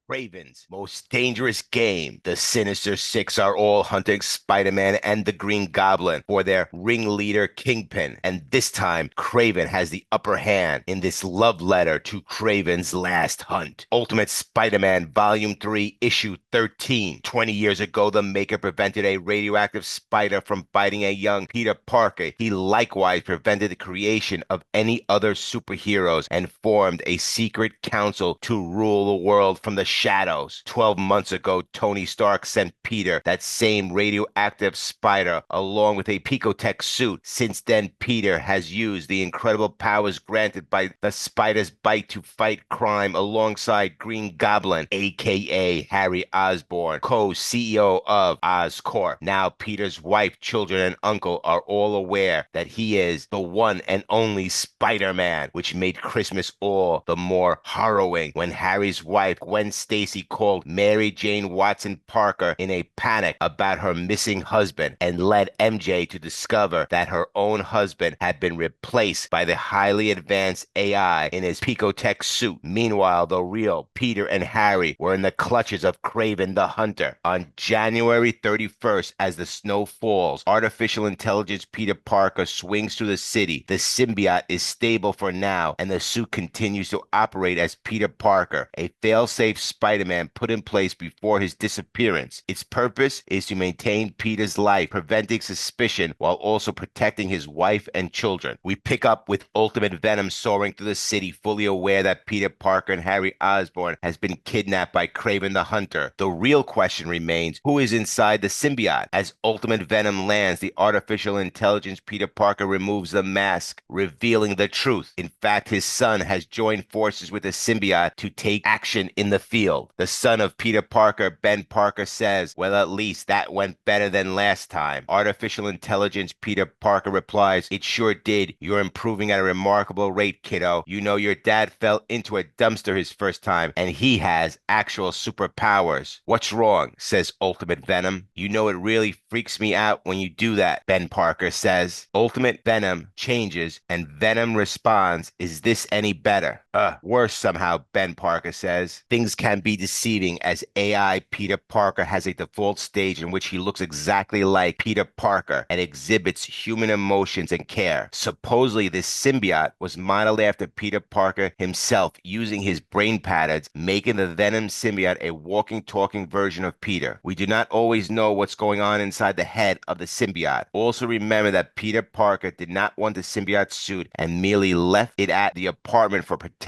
Kraven's most dangerous game. The Sinister Six are all hunting Spider-Man and the Green Goblin for their ringleader Kingpin. And this time, Kraven has the upper hand in this love letter to Kraven's last hunt. Ultimate Spider-Man Volume 3, Issue 13. 20 years ago, the Maker prevented a radioactive spider from biting a young Peter Parker. He likewise prevented the creation of any other superheroes and formed a secret council to rule the world from the shadows. 12 months ago, Tony Stark sent Peter that same radioactive spider along with a Pico suit. Since then, Peter has used the incredible powers granted by the spider's bite to fight crime alongside Green Goblin, aka Harry Osborn, co-CEO of Oscorp. Now, Peter's wife, children, and uncle are all aware that he is the one and only Spider-Man, which made Christmas all the more harrowing when Harry's wife, Gwen Stacy, called Mary Jane Watson Parker in a panic about her missing husband and led MJ to discover that her own husband had been replaced by the highly advanced AI in his Pico suit. Meanwhile, the real Peter and Harry were in the clutches of Kraven the Hunter. On January 31st, as the snow falls, artificial intelligence Peter Parker swings through the city. The symbiote is stable for now, and the suit continues to operate as Peter Parker, a fail-safe Spider-Man put in place before his disappearance. Its purpose is to maintain Peter's life, preventing suspicion while also protecting his wife and children. We pick up with Ultimate Venom soaring through the city, fully aware that Peter Parker and Harry Osborn has been kidnapped by Kraven the Hunter. The real question remains, who is inside the symbiote? As Ultimate Venom lands, the artificial intelligence Peter Parker removes the mask, revealing the truth. In fact, his son has joined forces with the symbiote to take action in the field. The son of Peter Parker, Ben Parker, says, well, at least that went better than last time. Artificial intelligence Peter Parker replies, it sure did. You're improving at a remarkable rate, kiddo. You know your dad fell into a dumpster his first time, and he has actual superpowers. What's wrong? Says Ultimate Venom. You know it really freaks me out when you do that, Ben Parker says. Ultimate Venom changes, and Venom responds, is this any better? Worse somehow, Ben Parker says. Things can be deceiving as AI Peter Parker has a default stage in which he looks exactly like Peter Parker and exhibits human emotions and care. Supposedly, this symbiote was modeled after Peter Parker himself, using his brain patterns, making the Venom symbiote a walking, talking version of Peter. We do not always know what's going on inside the head of the symbiote. Also remember that Peter Parker did not want the symbiote suit and merely left it at the apartment for protection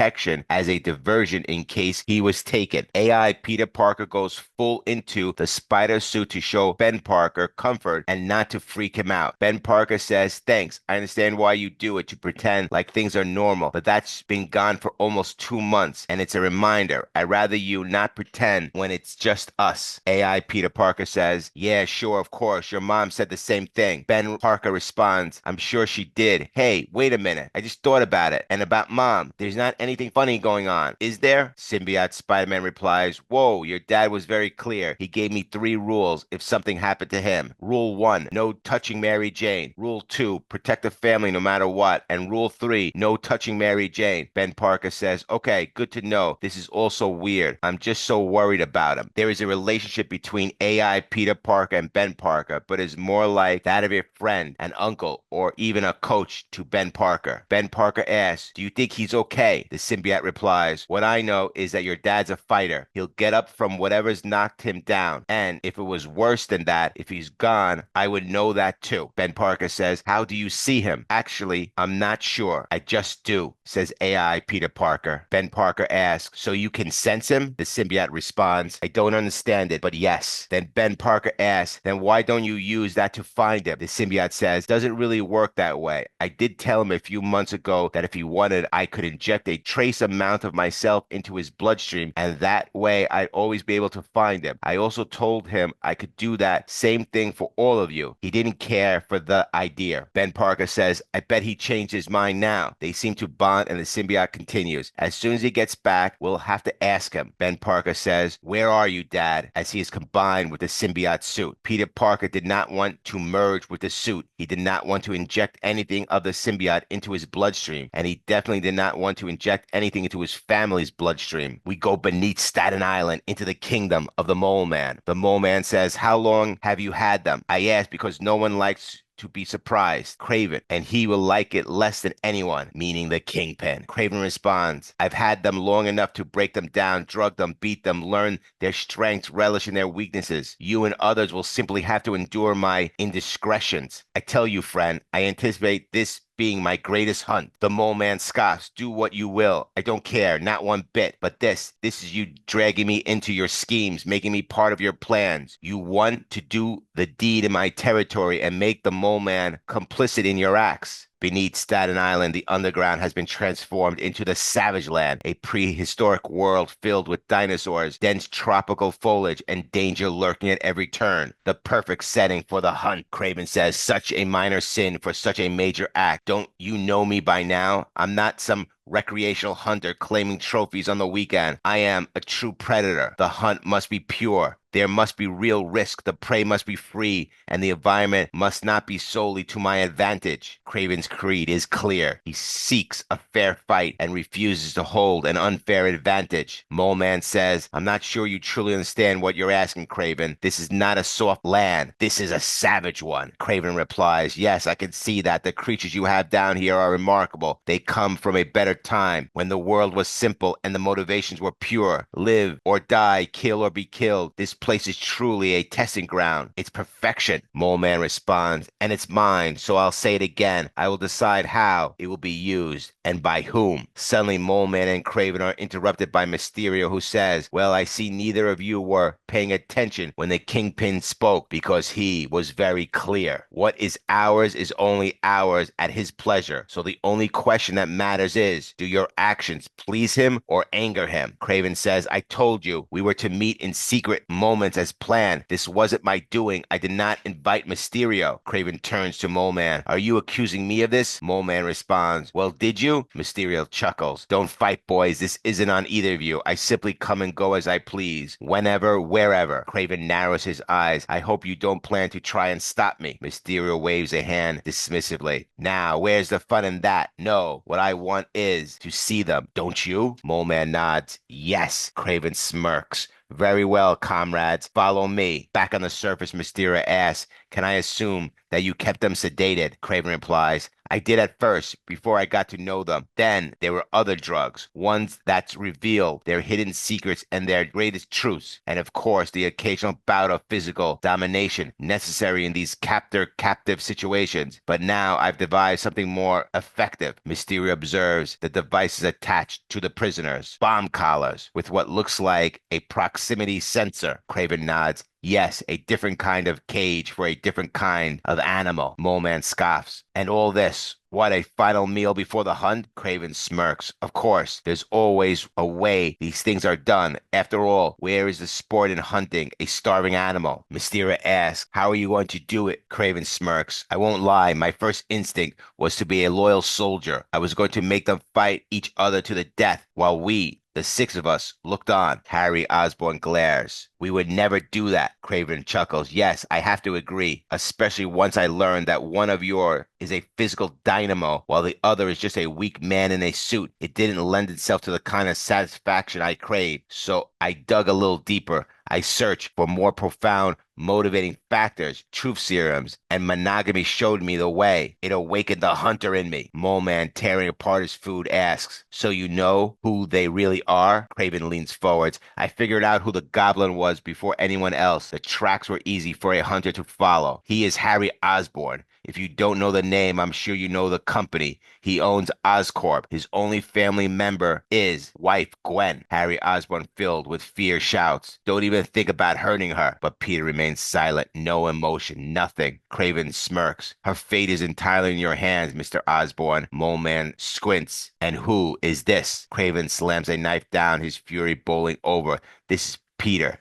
as a diversion in case he was taken. AI Peter Parker goes full into the spider suit to show Ben Parker comfort and not to freak him out. Ben Parker says, thanks, I understand why you do it, to pretend like things are normal, but that's been gone for almost 2 months, and it's a reminder. I'd rather you not pretend when it's just us. AI Peter Parker says, yeah, sure, of course, your mom said the same thing. Ben Parker responds, I'm sure she did. Hey, wait a minute, I just thought about it. And about mom, there's not anything funny going on, is there? Symbiote Spider-Man replies, whoa, your dad was very clear. He gave me 3 rules if something happened to him. Rule 1, no touching Mary Jane. Rule 2, protect the family no matter what. And Rule 3, no touching Mary Jane. Ben Parker says, okay, good to know. This is also weird. I'm just so worried about him. There is a relationship between AI Peter Parker and Ben Parker, but is more like that of a friend, an uncle, or even a coach to Ben Parker. Ben Parker asks, do you think he's okay? The symbiote replies, what I know is that your dad's a fighter. He'll get up from whatever's knocked him down. And if it was worse than that, if he's gone, I would know that too. Ben Parker says, how do you see him? Actually, I'm not sure. I just do, says AI Peter Parker. Ben Parker asks, so you can sense him? The symbiote responds, I don't understand it, but yes. Then Ben Parker asks, then why don't you use that to find him? The symbiote says, doesn't really work that way. I did tell him a few months ago that if he wanted, I could inject a trace amount of myself into his bloodstream, and that way I'd always be able to find him. I also told him I could do that same thing for all of you. He didn't care for the idea. Ben Parker says, I bet he changed his mind now. They seem to bond, and the symbiote continues. As soon as he gets back, we'll have to ask him. Ben Parker says, where are you, Dad? As he is combined with the symbiote suit. Peter Parker Parker did not want to merge with the suit. He did not want to inject anything of the symbiote into his bloodstream, and he definitely did not want to inject anything into his family's bloodstream. We go beneath Staten Island into the kingdom of the Mole Man. The Mole Man says, "How long have you had them?" I ask because no one likes to be surprised. Kraven, and he will like it less than anyone, meaning the Kingpin. Kraven responds, "I've had them long enough to break them down, drug them, beat them, learn their strengths, relish in their weaknesses. You and others will simply have to endure my indiscretions. I tell you, friend, I anticipate this being my greatest hunt." The Mole Man scoffs, "Do what you will. I don't care, not one bit. But this is you dragging me into your schemes, making me part of your plans. You want to do the deed in my territory and make the Mole Man complicit in your acts." Beneath Staten Island, the underground has been transformed into the Savage Land, a prehistoric world filled with dinosaurs, dense tropical foliage, and danger lurking at every turn. The perfect setting for the hunt, Kraven says. Such a minor sin for such a major act. Don't you know me by now? I'm not some recreational hunter claiming trophies on the weekend. I am a true predator. The hunt must be pure. There must be real risk. The prey must be free, and the environment must not be solely to my advantage. Kraven's creed is clear. He seeks a fair fight and refuses to hold an unfair advantage. Mole Man says, "I'm not sure you truly understand what you're asking, Kraven. This is not a soft land. This is a savage one." Kraven replies, "Yes, I can see that. The creatures you have down here are remarkable. They come from a better time when the world was simple and the motivations were pure. Live or die, kill or be killed. This place is truly a testing ground. It's perfection." Mole Man responds, "And it's mine, so I'll say it again. I will decide how it will be used and by whom." Suddenly, Mole Man and Kraven are interrupted by Mysterio, who says, "Well, I see neither of you were paying attention when the Kingpin spoke, because he was very clear. What is ours is only ours at his pleasure. So the only question that matters is, do your actions please him or anger him?" Kraven says, "I told you we were to meet in secret moments as planned. This wasn't my doing. I did not invite Mysterio." Kraven turns to Mole Man. "Are you accusing me of this?" Mole Man responds, "Well, did you?" Mysterio chuckles. "Don't fight, boys. This isn't on either of you. I simply come and go as I please, whenever, wherever." Kraven narrows his eyes. "I hope you don't plan to try and stop me." Mysterio waves a hand dismissively. "Now, where's the fun in that? No, what I want is to see them. Don't you?" Mole Man nods. "Yes." Kraven smirks. "Very well, comrades. Follow me." Back on the surface, Mysterio asks, "Can I assume that you kept them sedated?" Kraven replies, "I did at first, before I got to know them. Then there were other drugs, ones that reveal their hidden secrets and their greatest truths, and of course the occasional bout of physical domination necessary in these captor-captive situations. But now I've devised something more effective." Mysterio observes the devices attached to the prisoners, bomb collars with what looks like a proximity sensor. Kraven nods. "Yes, a different kind of cage for a different kind of animal." Mole Man scoffs. "And all this, what, a final meal before the hunt?" Kraven smirks. "Of course, there's always a way these things are done. After all, where is the sport in hunting a starving animal?" Mysterio asks, "How are you going to do it?" Kraven smirks. "I won't lie, my first instinct was to be a loyal soldier. I was going to make them fight each other to the death while we, the six of us, looked on." Harry Osborn glares. "We would never do that." Kraven chuckles. "Yes, I have to agree, especially once I learned that one of your is a physical dynamo while the other is just a weak man in a suit. It didn't lend itself to the kind of satisfaction I craved. So I dug a little deeper. I searched for more profound motivating factors. Truth serums and monogamy showed me the way. It awakened the hunter in me." Mole Man, tearing apart his food, asks, "So you know who they really are?" Kraven leans forwards. "I figured out who the goblin was before anyone else. The tracks were easy for a hunter to follow. He is Harry Osborn. If you don't know the name, I'm sure you know the company. He owns Oscorp. His only family member is wife Gwen." Harry Osborn, filled with fear, shouts, "Don't even think about hurting her." But Peter remains silent, no emotion, nothing. Kraven smirks. "Her fate is entirely in your hands, Mr. Osborn." Mole Man squints. "And who is this?" Kraven slams a knife down, his fury boiling over. "This Peter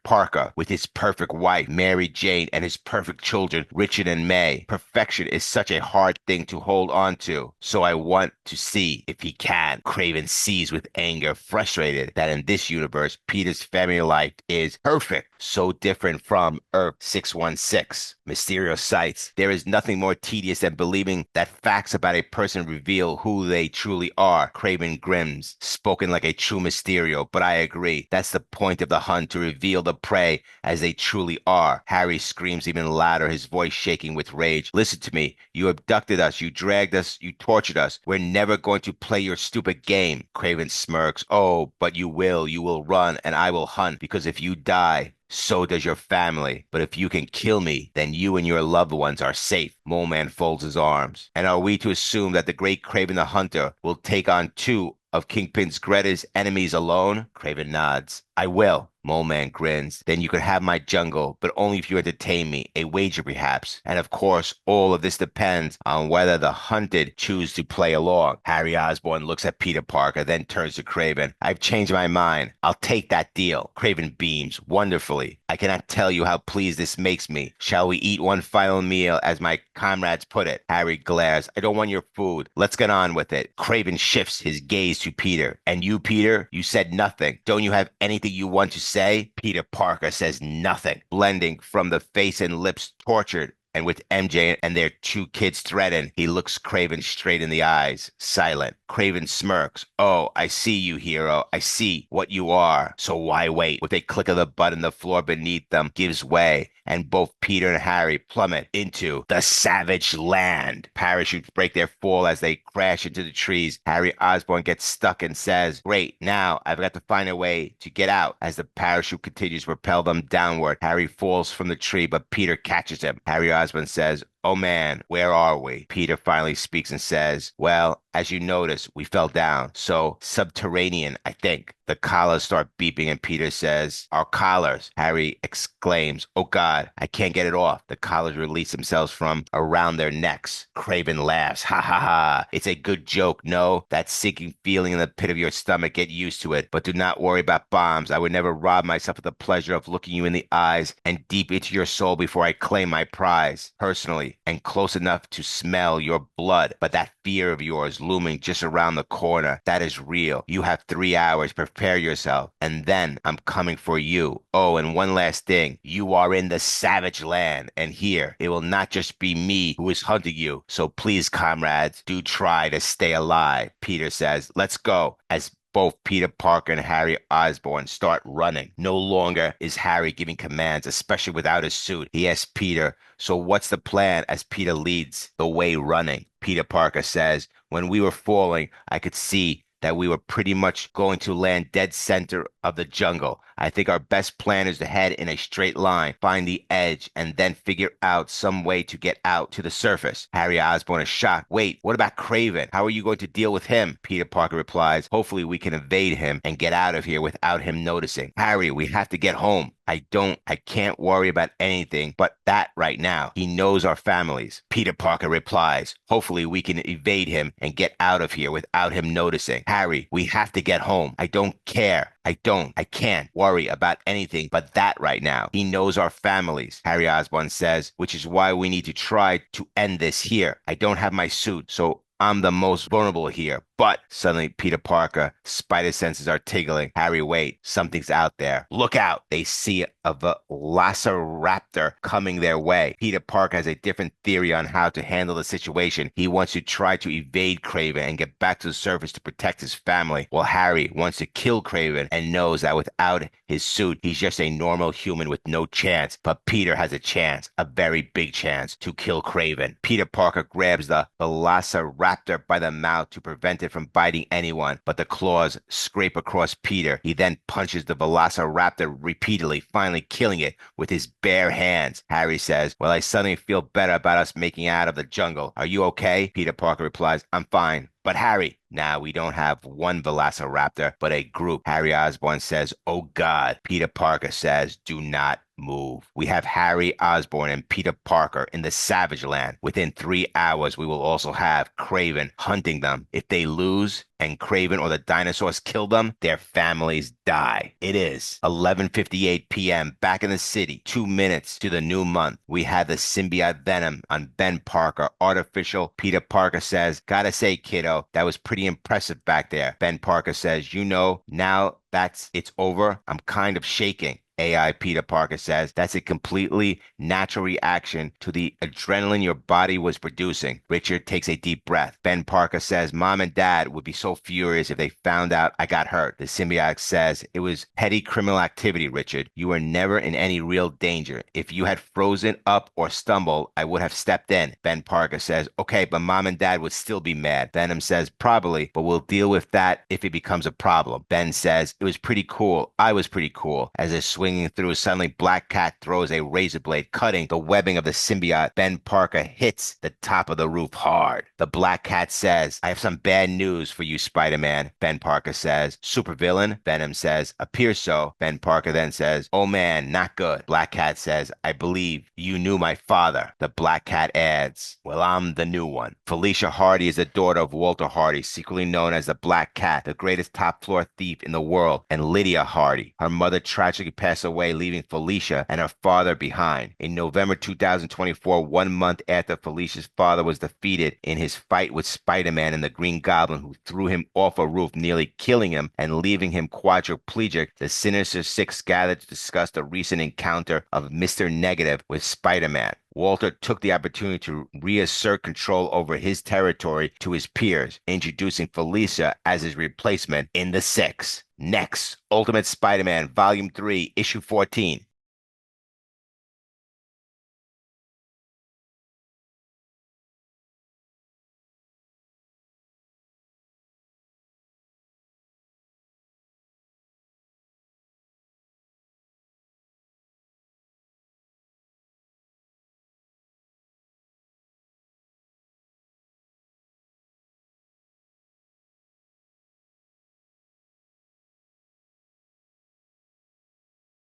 Parker, with his perfect wife, Mary Jane, and his perfect children, Richard and May. Perfection is such a hard thing to hold on to, so I want to see if he can. Kraven sees with anger, frustrated that in this universe, Peter's family life is perfect, so different from Earth 616. Mysterio cites, there is nothing more tedious than believing that facts about a person reveal who they truly are. Kraven grins, spoken like a true Mysterio, but I agree. That's the point of the hunt, to reveal the prey as they truly are. Harry screams even louder, his voice shaking with rage. Listen to me. You abducted us. You dragged us. You tortured us. We're never going to play your stupid game. Kraven smirks. Oh, but you will. You will run, and I will hunt, because if you die, so does your family. But if you can kill me, then you and your loved ones are safe. Mole Man folds his arms. And are we to assume that the great Kraven the Hunter will take on two of Kingpin's greatest enemies alone? Kraven nods. I will. Mole Man grins. Then you could have my jungle, but only if you entertain me. A wager, perhaps. And of course, all of this depends on whether the hunted choose to play along. Harry Osborn looks at Peter Parker, then turns to Kraven. I've changed my mind. I'll take that deal. Kraven beams. Wonderfully. I cannot tell you how pleased this makes me. Shall we eat one final meal, as my comrades put it? Harry glares. I don't want your food. Let's get on with it. Kraven shifts his gaze to Peter. And you, Peter? You said nothing. Don't you have anything you want to say? Peter Parker says nothing, blending from the face and lips tortured. And with MJ and their two kids threatened, he looks Kraven straight in the eyes, silent. Kraven smirks. Oh, I see you, hero. I see what you are. So why wait? With a click of the button, the floor beneath them gives way, and both Peter and Harry plummet into the savage land. Parachutes break their fall as they crash into the trees. Harry Osborn gets stuck and says, great, now I've got to find a way to get out. As the parachute continues to propel them downward, Harry falls from the tree, but Peter catches him. Harry Osborn says, oh man, where are we? Peter finally speaks and says, well, as you notice, we fell down. So subterranean, I think. The collars start beeping and Peter says, our collars. Harry exclaims, oh God, I can't get it off. The collars release themselves from around their necks. Kraven laughs, ha ha ha. It's a good joke, no? That sinking feeling in the pit of your stomach, get used to it. But do not worry about bombs. I would never rob myself of the pleasure of looking you in the eyes and deep into your soul before I claim my prize. Personally, and close enough to smell your blood. But that fear of yours looming just around the corner, that is real. You have 3 hours. Prepare yourself. And then I'm coming for you. Oh, and one last thing. You are in the savage land. And here, it will not just be me who is hunting you. So please, comrades, do try to stay alive. Peter says, let's go. As both Peter Parker and Harry Osborn start running. No longer is Harry giving commands, especially without his suit. He asks Peter, so what's the plan, as Peter leads the way running? Peter Parker says, when we were falling, I could see that we were pretty much going to land dead center of the jungle. I think our best plan is to head in a straight line, find the edge, and then figure out some way to get out to the surface. Harry Osborn is shocked. Wait, what about Kraven? How are you going to deal with him? Peter Parker replies, hopefully we can evade him and get out of here without him noticing. Harry, we have to get home. I can't worry about anything but that right now. He knows our families. Peter Parker replies, hopefully we can evade him and get out of here without him noticing. Harry, we have to get home. I don't care. I can't worry about anything but that right now. He knows our families, Harry Osborn says, which is why we need to try to end this here. I don't have my suit, so I'm the most vulnerable here. But suddenly Peter Parker, spider senses are tingling. Harry, wait, something's out there. Look out. They see a velociraptor coming their way. Peter Parker has a different theory on how to handle the situation. He wants to try to evade Kraven and get back to the surface to protect his family, while Harry wants to kill Kraven and knows that without his suit, he's just a normal human with no chance. But Peter has a chance, a very big chance, to kill Kraven. Peter Parker grabs the velociraptor by the mouth to prevent it from biting anyone, but the claws scrape across Peter. He then punches the velociraptor repeatedly, finally killing it with his bare hands. Harry says, well, I suddenly feel better about us making out of the jungle. Are you okay? Peter Parker replies, I'm fine. But Harry, now we don't have one velociraptor, but a group. Harry Osborn says, oh God. Peter Parker says, do not move. We have Harry Osborn and Peter Parker in the Savage Land. Within 3 hours, we will also have Kraven hunting them. If they lose, and Kraven or the dinosaurs kill them, their families die. It is 11:58 p.m. back in the city, 2 minutes to the new month. We had the symbiote Venom on Ben Parker. Artificial Peter Parker says, "Gotta say, kiddo, that was pretty impressive back there." Ben Parker says, now that's it's over, I'm kind of shaking. AI Peter Parker says that's a completely natural reaction to the adrenaline your body was producing. Richard takes a deep breath. Ben Parker says Mom and Dad would be so furious if they found out I got hurt. The symbiote says it was petty criminal activity, Richard. You were never in any real danger. If you had frozen up or stumbled, I would have stepped in. Ben Parker says, okay, but Mom and Dad would still be mad. Venom says, probably, but we'll deal with that if it becomes a problem. Ben says, it was pretty cool. I was pretty cool. As they're swinging through, suddenly Black Cat throws a razor blade, cutting the webbing of the symbiote. Ben Parker hits the top of the roof hard. The Black Cat says, I have some bad news for you, Spider-Man. Ben Parker says, supervillain? Venom says, appears so. Ben Parker then says, oh man, not good. Black Cat says, I believe you knew my father. The Black Cat adds, well, I'm the new one. Felicia Hardy is the daughter of Walter Hardy, secretly known as the Black Cat, the greatest top floor thief in the world, and Lydia Hardy. Her mother tragically passed away, leaving Felicia and her father behind. In November 2024, 1 month after Felicia's father was defeated in his fight with Spider-Man and the Green Goblin, who threw him off a roof, nearly killing him and leaving him quadriplegic, the Sinister Six gathered to discuss the recent encounter of Mr. Negative with Spider-Man. Walter took the opportunity to reassert control over his territory to his peers, introducing Felicia as his replacement in the Six. Next, Ultimate Spider-Man, Volume 3, Issue 14.